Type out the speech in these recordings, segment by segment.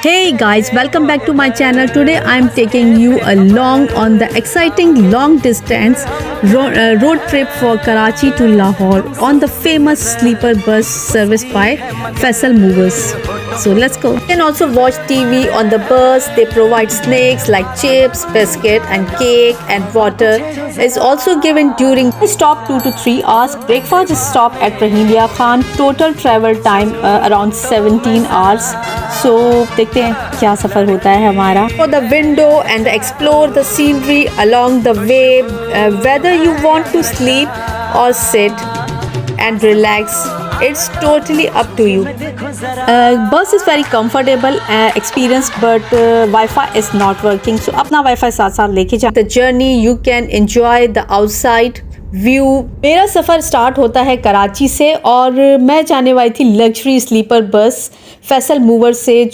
Hey guys, welcome back to my channel. Today I am taking you along on the exciting long distance road trip for Karachi to Lahore on the famous sleeper bus serviced by Faisal Movers. So let's go. You can also watch TV on the bus. They provide snacks like chips, biscuit and cake, and water is also given during stop 2 to 3 hours. Breakfast is stopped at Rahim Yar Khan. Total travel time around 17 hours. So देखते हैं क्या सफ़र होता है हमारा. For the window and explore the scenery along the way, whether you want to sleep or sit and relax, it's totally up to you. Bus is very comfortable experience, but Wi-Fi is not working. So अपना Wi-Fi साथ साथ लेके जाओ. The journey you can enjoy the outside view. मेरा सफ़र start होता है कराची से और मैं जाने वाली थी luxury sleeper bus Faisal mover से.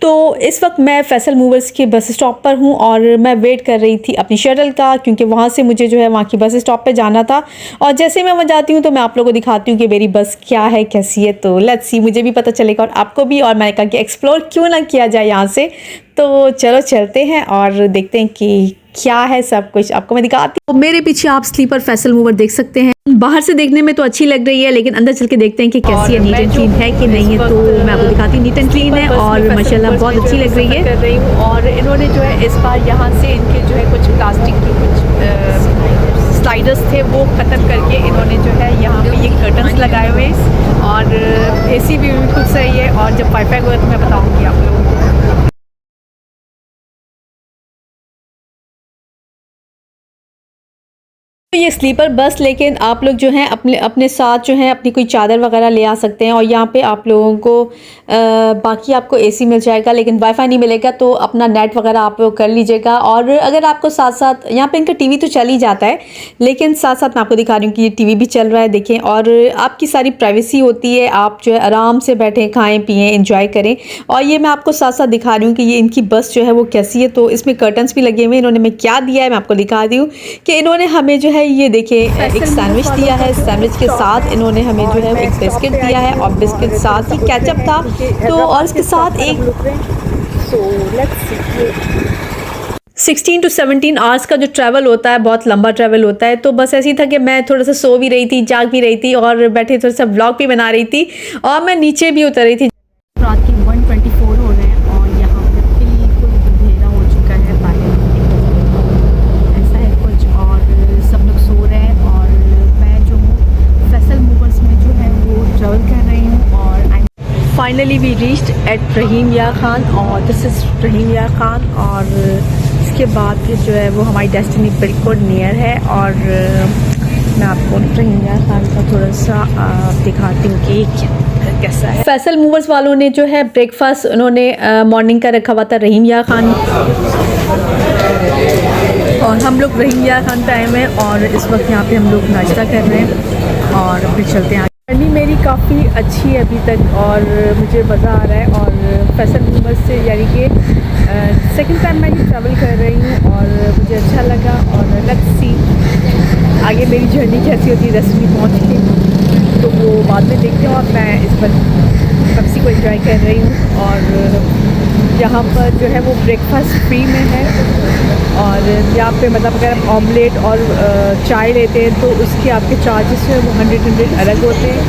तो इस वक्त मैं फैसल मूवर्स के बस स्टॉप पर हूँ और मैं वेट कर रही थी अपनी शटल का, क्योंकि वहाँ से मुझे जो है वहाँ की बस स्टॉप पे जाना था. और जैसे मैं वहाँ जाती हूँ तो मैं आप लोगों को दिखाती हूँ कि मेरी बस क्या है, कैसी है. तो लेट्स सी, मुझे भी पता चलेगा और आपको भी. और मैंने कहा कि एक्सप्लोर क्यों ना किया जाए यहाँ से. तो चलो चलते हैं और देखते हैं कि क्या है सब कुछ. आपको मैं दिखाती हूँ. मेरे पीछे आप स्लीपर फैसल मूवर देख सकते हैं. बाहर से देखने में तो अच्छी लग रही है, लेकिन अंदर चल के देखते हैं कि कैसी है, नीट एंड क्लीन है कि नहीं है. तो मैं आपको दिखाती हूँ. नीट एंड क्लीन है और माशाल्लाह बहुत अच्छी लग रही है. और इन्होंने जो है इस बार यहाँ से इनके जो है कुछ प्लास्टिक की कुछ स्लाइडर्स थे वो ख़त्म करके इन्होंने जो है यहाँ पे ये कर्टन्स लगाए हुए हैं. और AC भी बिल्कुल सही है. और जब वाईफाई होगा तो मैं बताऊँगी आप लोगों को. ये स्लीपर बस, लेकिन आप लोग जो हैं अपने साथ जो है अपनी कोई चादर वगैरह ले आ सकते हैं. और यहाँ पे आप लोगों को बाकी आपको AC मिल जाएगा, लेकिन वाईफाई नहीं मिलेगा. तो अपना नेट वगैरह आप लोग कर लीजिएगा. और अगर आपको साथ साथ यहाँ पे इनका TV तो चल ही जाता है, लेकिन साथ साथ मैं आपको दिखा रही हूँ कि ये TV भी चल रहा है, देखें. और आपकी सारी प्राइवेसी होती है, आप जो है आराम से बैठें, खाएँ पिएँ, इंजॉय करें. और ये मैं आपको साथ साथ दिखा रही हूँ कि ये इनकी बस जो है वो कैसी है. तो इसमें कर्टन्स भी लगे हुए हैं. इन्होंने हमें क्या दिया है मैं आपको दिखा दी हूँ कि इन्होंने हमें जो है ये देखिए एक सैंडविच दिया है. सैंडविच के साथ इन्होंने हमें जो है एक बिस्किट दिया है और बिस्किट साथ ही केचप था. तो और इसके साथ एक 16 to 17 आवर्स का जो ट्रैवल होता है, बहुत लंबा ट्रैवल होता है. तो बस ऐसे ही था कि मैं थोड़ा सा सो भी रही थी, जाग भी रही थी और बैठे थोड़ा सा व्लॉग भी बना रही थी. और मैं नीचे भी उतर रही थी. रात के 1:24 हो रहे हैं और यहाँ पे बिल्कुल अंधेरा हो चुका है. बाहर ऐसा है कुछ और सब लोग सो रहे हैं. और मैं जो हूँ फैसल मूवर्स में जो है वो ट्रैवल कर रही हूँ. और फाइनली वी रीच्ड एट रहीम यार खान. और दिस इज़ रहीम यार खान. और इसके बाद फिर जो है वो हमारी डेस्टिनी बिल्कुल नियर है. और मैं आपको रहीम यार खान का थोड़ा सा दिखाती हूँ कि कैसा है. फैसल मूवर्स वालों ने जो है ब्रेकफास्ट उन्होंने मॉर्निंग का रखा हुआ था रहीम यार खान. और हम लोग रहीम यार खान पे आए हुए हैं और इस वक्त यहाँ पे हम लोग नाश्ता कर रहे हैं और फिर चलते हैं. जर्नी मेरी काफ़ी अच्छी है अभी तक और मुझे मज़ा आ रहा है. और फैसल मूवर्स से यानी कि सेकंड टाइम मैं ही ट्रैवल कर रही हूँ और मुझे अच्छा लगा. और लेट्स सी आगे मेरी जर्नी कैसी होती है. रेस्टोरेंट पहुँच के तो वो बाद में देखते हो. और मैं इस पर पेप्सी को एंजॉय कर रही हूँ. और यहाँ पर जो है वो ब्रेकफास्ट फ्री में है. और यहाँ पे मतलब अगर आप ऑमलेट और चाय लेते हैं तो उसके आपके चार्जेस जो है वो 100 अलग होते हैं.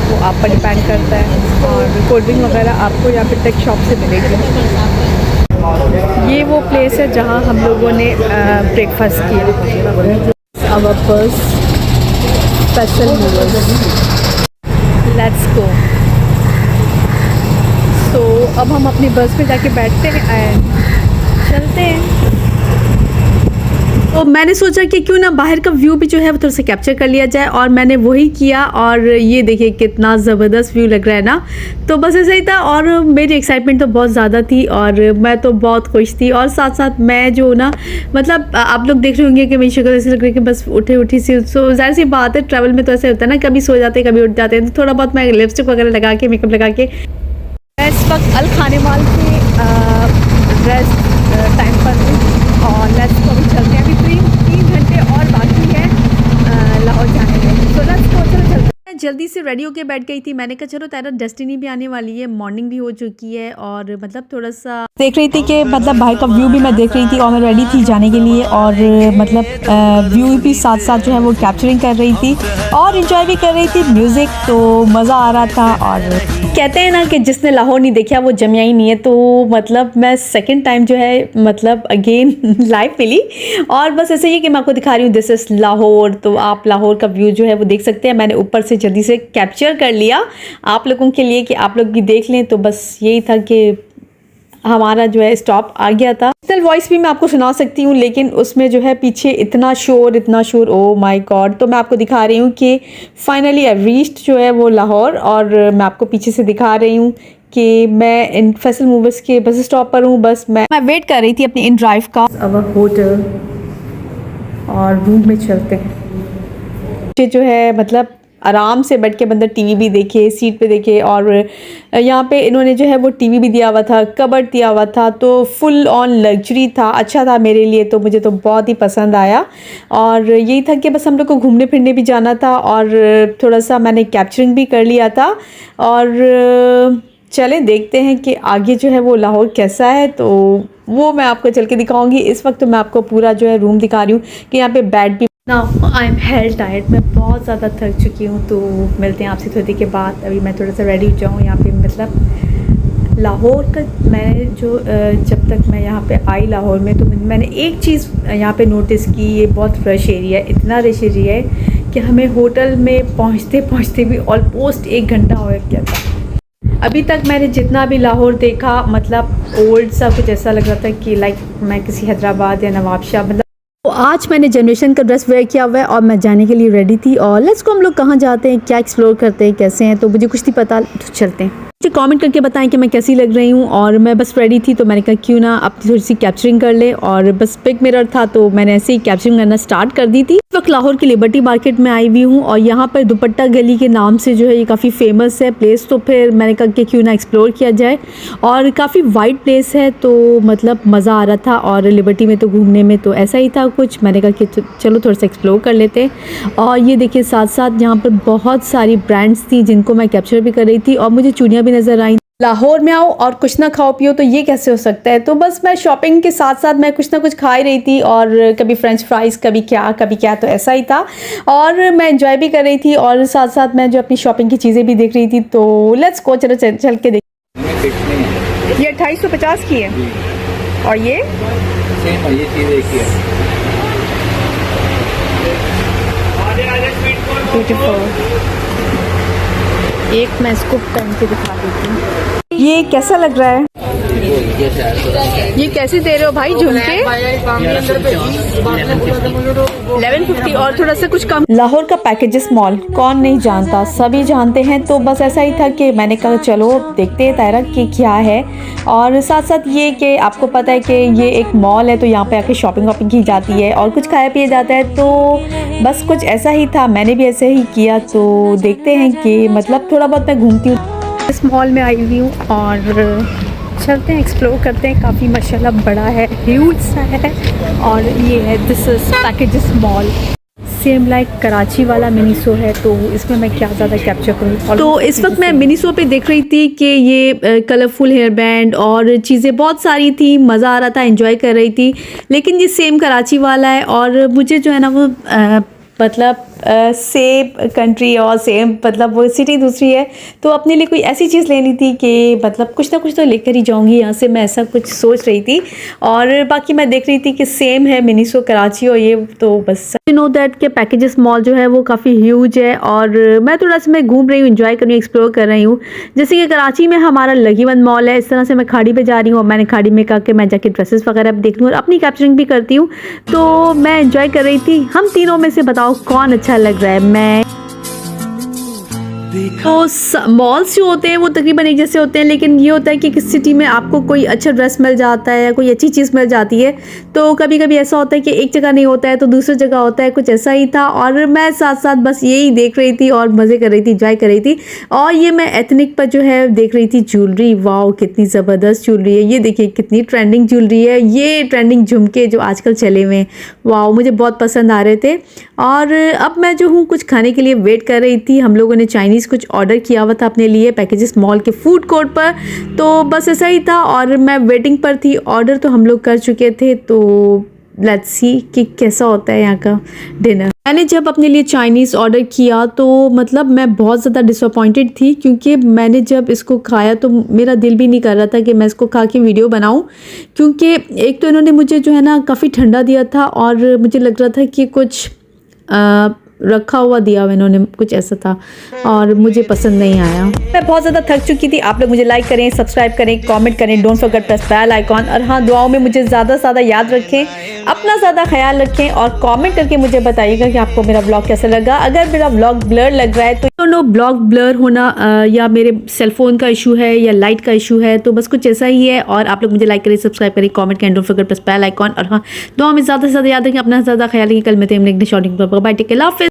वो आप पर डिपेंड करता है. और कोल्ड ड्रिंक वगैरह आपको यहाँ पे टेक शॉप से मिलेगी. ये वो प्लेस है जहाँ हम लोगों ने ब्रेकफास्ट किया. आवर बस फैसल मूवर्स. Let's go. तो अब हम अपनी बस पे जाके बैठते हैं एंड चलते हैं. तो मैंने सोचा कि क्यों ना बाहर का व्यू भी जो है वो थोड़ा सा कैप्चर कर लिया जाए. और मैंने वही किया. और ये देखिए कितना ज़बरदस्त व्यू लग रहा है ना. तो बस ऐसा ही था. और मेरी एक्साइटमेंट तो बहुत ज़्यादा थी और मैं तो बहुत खुश थी. और साथ साथ मैं जो ना मतलब आप लोग देख रहे होंगे कि मेरी शक्ल ऐसी लग रही है कि बस उठी सी. सो ज़ाहिर सी बात है, ट्रैवल में तो ऐसे होता है ना, कभी सो जाते हैं कभी उठ जाते हैं. तो थोड़ा बहुत मैं लिपस्टिक वगैरह लगा के मेकअप लगा के मैं इस वक्त अल खानेवाल के रेस्ट टाइम पर हूँ. और लेट्स को अभी चलते हैं. अभी 3 घंटे और बाकी है लाहौर जाने में. तो लेट्स को चलते हैं. जल्दी से रेडी होके बैठ गई थी। मैंने कहा चलो तायरा डेस्टिनी भी आने वाली है, मॉर्निंग भी हो चुकी है और मतलब थोड़ा सा देख रही थी कि मतलब बाहर का व्यू भी मैं देख रही थी और मैं रेडी थी जाने के लिए और मतलब व्यू भी साथ साथ जो है वो कैप्चरिंग कर रही थी और इंजॉय भी कर रही थी म्यूज़िक, तो मज़ा आ रहा था। और कहते हैं ना कि जिसने लाहौर नहीं देखा वो जमिया ही नहीं है, तो मतलब मैं सेकंड टाइम जो है मतलब अगेन लाइव मिली और बस ऐसे ही कि मैं आपको दिखा रही हूँ दिस इज़ लाहौर। तो आप लाहौर का व्यू जो है वो देख सकते हैं। मैंने ऊपर से जल्दी से कैप्चर कर लिया आप लोगों के लिए कि आप लोग भी देख लें। तो बस यही था कि हमारा जो है स्टॉप आ गया था। डिजिटल वॉइस भी मैं आपको सुना सकती हूँ लेकिन उसमें जो है पीछे इतना शोर, ओ माय गॉड। तो मैं आपको दिखा रही हूँ कि फाइनली आई रीच्ड जो है वो लाहौर और मैं आपको पीछे से दिखा रही हूँ कि मैं इन फैसल मूवर्स के बस स्टॉप पर हूँ। बस मैं वेट कर रही थी अपनी इन ड्राइव का। अब होटल और रूम में चलते हैं। जो है मतलब आराम से बैठ के बंदा टीवी भी देखे, सीट पे देखे और यहाँ पे इन्होंने जो है वो टीवी भी दिया हुआ था, कबर्ड दिया हुआ था, तो फुल ऑन लग्जरी था। अच्छा था मेरे लिए, तो मुझे तो बहुत ही पसंद आया। और यही था कि बस हम लोग को घूमने फिरने भी जाना था और थोड़ा सा मैंने कैप्चरिंग भी कर लिया था। और चलें देखते हैं कि आगे जो है वो लाहौर कैसा है, तो वो मैं आपको चल के दिखाऊँगी। इस वक्त तो मैं आपको पूरा जो है रूम दिखा रही हूँ कि यहाँ पे बेड भी now I am hello tired, मैं बहुत ज़्यादा थक चुकी हूँ। तो मिलते हैं आपसे थोड़ी देर के बाद। अभी मैं थोड़ा सा रेडी हो जाऊँ। यहाँ पे मतलब लाहौर का मैंने जो जब तक मैं यहाँ पे आई लाहौर में, तो मैंने एक चीज़ यहाँ पे नोटिस की, ये बहुत रश एरिया है, इतना रश एरिया है कि हमें होटल में पहुँचते पहुँचते भी ऑलमोस्ट 1 घंटा हो गया था। अभी तक मैंने जितना भी लाहौर देखा मतलब ओल्ड सा कुछ ऐसा लग रहा था कि लाइक मैं किसी हैदराबाद या नवाबशाह मतलब। तो आज मैंने जनरेशन का ड्रेस वेयर किया हुआ है और मैं जाने के लिए रेडी थी। और लेट्स को हम लोग कहाँ जाते हैं, क्या एक्सप्लोर करते हैं, कैसे हैं, तो मुझे कुछ नहीं पता, तो चलते हैं। मुझे कमेंट करके बताएं कि मैं कैसी लग रही हूँ। और मैं बस रेडी थी तो मैंने कहा क्यों ना अपनी थोड़ी सी कैप्चरिंग कर ले। और बस पिक मिरर था तो मैंने ऐसे ही कैप्चरिंग करना स्टार्ट कर दी थी। इस वक्त लाहौर की लिबर्टी मार्केट में आई हुई हूँ और यहाँ पर दुपट्टा गली के नाम से जो है ये काफ़ी फेमस है प्लेस। तो फिर मैंने कहा कि क्यों ना एक्सप्लोर किया जाए और काफ़ी वाइड प्लेस है, तो मतलब मज़ा आ रहा था। और लिबर्टी में तो घूमने में तो ऐसा ही था कुछ, मैंने कहा कि चलो थोड़ा सा एक्सप्लोर कर लेते हैं। और ये देखिए साथ साथ यहाँ पर बहुत सारी ब्रांड्स थी जिनको मैं कैप्चर भी कर रही थी और मुझे चूड़ियाँ भी नज़र आई। लाहौर में आओ और कुछ ना खाओ पियो तो ये कैसे हो सकता है। तो बस मैं शॉपिंग के साथ साथ मैं कुछ ना कुछ खा ही रही थी और कभी फ्रेंच फ्राइज़, कभी क्या, तो ऐसा ही था। और मैं एंजॉय भी कर रही थी और साथ साथ मैं जो अपनी शॉपिंग की चीज़ें भी देख रही थी। तो लेट्स गो, चलो चल के देख। ये 2850 की है और ये एक मैं इसको पहन के दिखा देती हूँ। ये कैसा लग रहा है? ये कैसे दे रहे हो भाई झुमके? 1150 और थोड़ा सा कुछ कम। लाहौर का पैकेजेस मॉल कौन नहीं जानता, सभी जानते हैं। तो बस ऐसा ही था कि मैंने कहा चलो देखते हैं तायरा कि क्या है। और साथ साथ ये कि आपको पता है कि ये एक मॉल है तो यहाँ पे आके शॉपिंग वॉपिंग की जाती है और कुछ खाया पिया जाता है। तो बस कुछ ऐसा ही था, मैंने भी ऐसे ही किया। तो देखते हैं कि मतलब थोड़ा बहुत मैं घूमती हूँ। इस मॉल में आई हुई हूँ और चलते हैं एक्सप्लोर करते हैं। काफ़ी माशाल्लाह बड़ा है, ह्यूज सा है। और ये है this is packages mall, same like Karachi वाला मिनीसो है। तो इसमें मैं क्या ज़्यादा कैप्चर करूँ। तो इस वक्त मैं मिनीसो पे देख रही थी कि ये कलरफुल हेयर बैंड और चीज़ें बहुत सारी थी, मज़ा आ रहा था, एंजॉय कर रही थी। लेकिन ये सेम कराची वाला है और मुझे जो है ना वो मतलब सेम कंट्री और सेम मतलब वो सिटी दूसरी है। तो अपने लिए कोई ऐसी चीज़ लेनी थी कि मतलब कुछ ना कुछ तो लेकर ही जाऊंगी यहाँ से, मैं ऐसा कुछ सोच रही थी। और बाकी मैं देख रही थी कि सेम है मिनीसो कराची और ये तो बस यू नो दैट के पैकेजेस मॉल जो है वो काफ़ी ह्यूज है। और मैं थोड़ा सा मैं घूम रही हूँ, इंजॉय कर रही हूँ, एक्सप्लोर कर रही हूँ। जैसे कि कराची में हमारा लगीवन मॉल है, इस तरह से मैं खाड़ी पे जा रही हूँ और मैंने खाड़ी में कहा कि मैं जाके ड्रेसेस वगैरह देख लूँ और अपनी कैप्चरिंग भी करती हूँ। तो मैं एंजॉय कर रही थी। हम तीनों में से बताओ कौन अच्छा लग रहा है। मैं तो मॉल्स जो होते हैं वो तकरीबन एक जैसे होते हैं, लेकिन ये होता है कि किस सिटी में आपको कोई अच्छा ड्रेस मिल जाता है या कोई अच्छी चीज़ मिल जाती है, तो कभी कभी ऐसा होता है कि एक जगह नहीं होता है तो दूसरी जगह होता है। कुछ ऐसा ही था और मैं साथ साथ बस यही देख रही थी और मज़े कर रही थी, एंजॉय कर रही थी। और ये मैं एथनिक पर जो है देख रही थी ज्वेलरी। वाओ, कितनी ज़बरदस्त ज्वेलरी है ये, देखिए कितनी ट्रेंडिंग ज्वेलरी है। ये ट्रेंडिंग झुमके जो आजकल चले हुए हैं, वाओ मुझे बहुत पसंद आ रहे थे। और अब मैं जो हूँ कुछ खाने के लिए वेट कर रही थी। हम लोगों ने चाइनीज़ कुछ ऑर्डर किया हुआ था अपने लिए पैकेजेस मॉल के फूड कोर्ट पर, तो बस ऐसा ही था और मैं वेटिंग पर थी। ऑर्डर तो हम लोग कर चुके थे, तो लेट्स सी कि कैसा होता है यहाँ का डिनर। मैंने जब अपने लिए चाइनीज़ ऑर्डर किया तो मतलब मैं बहुत ज़्यादा डिसअपॉइंटेड थी, क्योंकि मैंने जब इसको खाया तो मेरा दिल भी नहीं कर रहा था कि मैं इसको खा के वीडियो बनाऊं, क्योंकि एक तो इन्होंने मुझे जो है ना काफ़ी ठंडा दिया था और मुझे लग रहा था कि कुछ रखा हुआ दिया हुआ इन्होंने, कुछ ऐसा था और मुझे पसंद नहीं आया। मैं बहुत ज़्यादा थक चुकी थी। आप लोग मुझे लाइक करें, सब्सक्राइब करें, कमेंट करें, don't forget press bell icon. और हाँ, दुआओं में मुझे ज़्यादा से ज़्यादा याद रखें, अपना ज़्यादा ख्याल रखें और कमेंट करके मुझे बताइएगा कि आपको मेरा ब्लॉग कैसा लगा। अगर मेरा ब्लॉग ब्लर लग रहा है तो नो ब्लॉग ब्लर होना या मेरे सेलफोन का इशू है या लाइट का इशू है, तो बस कुछ ऐसा ही है। और आप लोग मुझे लाइक करें, सब्सक्राइब करें, कमेंट करें, don't forget press bell icon. और हाँ, दुआ में ज़्यादा से ज़्यादा याद रखें, अपना ज़्यादा ख्याल रखें। कल मिलते हैं नेक्स्ट शॉटिंग पर। बाय, टेक केयर, अल्लाह हाफ़िज़।